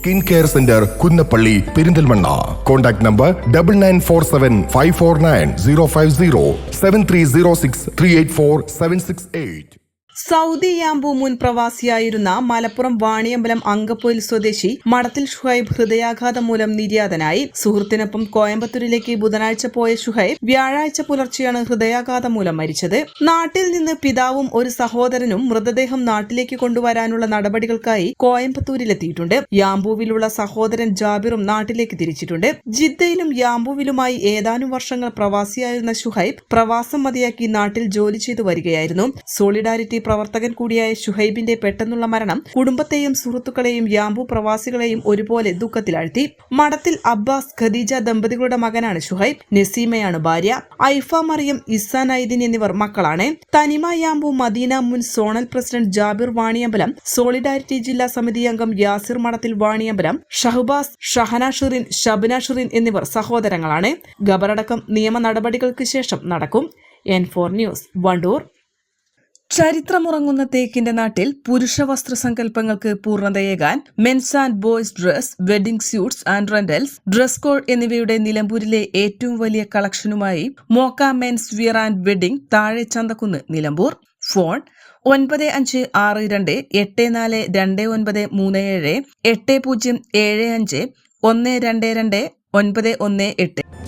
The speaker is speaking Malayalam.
Skin care centre Kunnappally Perinthalmanna. Contact number 9947549050 7306384768. Saudi Yanbu മുൻ പ്രവാസിയായിരുന്ന മലപ്പുറം വാണിയമ്പലം അങ്കപ്പൊയിൽ സ്വദേശി മടത്തിൽ ഷുഹൈബ് ഹൃദയാഘാതം മൂലം നിര്യാതനായി. സുഹൃത്തിനൊപ്പം കോയമ്പത്തൂരിലേക്ക് ബുധനാഴ്ച പോയ ഷുഹൈബ് വ്യാഴാഴ്ച പുലർച്ചെയാണ് ഹൃദയാഘാതം മൂലം മരിച്ചത്. നാട്ടിൽ നിന്ന് പിതാവും ഒരു സഹോദരനും മൃതദേഹം നാട്ടിലേക്ക് കൊണ്ടുവരാനുള്ള നടപടികൾക്കായി കോയമ്പത്തൂരിലെത്തിയിട്ടുണ്ട്. യാംബുവിലുള്ള സഹോദരൻ ജാബിറും നാട്ടിലേക്ക് തിരിച്ചിട്ടുണ്ട്. ജിദ്ദയിലും യാംബുവിലുമായി ഏതാനും വർഷങ്ങൾ പ്രവാസിയായിരുന്ന ഷുഹൈബ് പ്രവാസം മതിയാക്കി നാട്ടിൽ ജോലി ചെയ്തു വരികയായിരുന്നു. സോളിഡാരിറ്റി പ്രവർത്തകൻ കൂടിയായ ഷുഹൈബിന്റെ പെട്ടെന്നുള്ള മരണം കുടുംബത്തെയും സുഹൃത്തുക്കളെയും യാംബു പ്രവാസികളെയും ഒരുപോലെ ദുഃഖത്തിലാഴ്ത്തി. മടത്തിൽ അബ്ബാസ് ഖദീജ ദമ്പതികളുടെ മകനാണ് ഷുഹൈബ്. നസീമയാണ് ഭാര്യ. ഐഫ മറിയം, ഇസാൻ ഐദീൻ എന്നിവർ മക്കളാണ്. തനിമ യാംബു മദീന മുൻ zonal president Jabir Vaniyambalam, Solidarity ജില്ലാ സമിതി അംഗം യാസിർ മടത്തിൽ വാണിയമ്പലം, ഷഹബാസ്, ഷഹന ഷിറിൻ, ഷബ്ന ഷിറിൻ എന്നിവർ സഹോദരങ്ങളാണ്. ഖബറടക്കം നിയമ നടപടികൾക്ക് ശേഷം നടക്കും. N4 news, Wandoor. ചരിത്രമുറങ്ങുന്ന തേക്കിന്റെ നാട്ടിൽ പുരുഷ വസ്ത്ര സങ്കല്പങ്ങൾക്ക് പൂർണ്ണതയേകാൻ men's and boys dress, wedding suits and rentals, dress code എന്നിവയുടെ നിലമ്പൂരിലെ ഏറ്റവും വലിയ കളക്ഷനുമായി മോക്ക മെൻസ് വിയർ ആൻഡ് വെഡിംഗ്, താഴെ ചന്തക്കുന്ന്, നിലമ്പൂർ. ഫോൺ 9562842937 8075122918.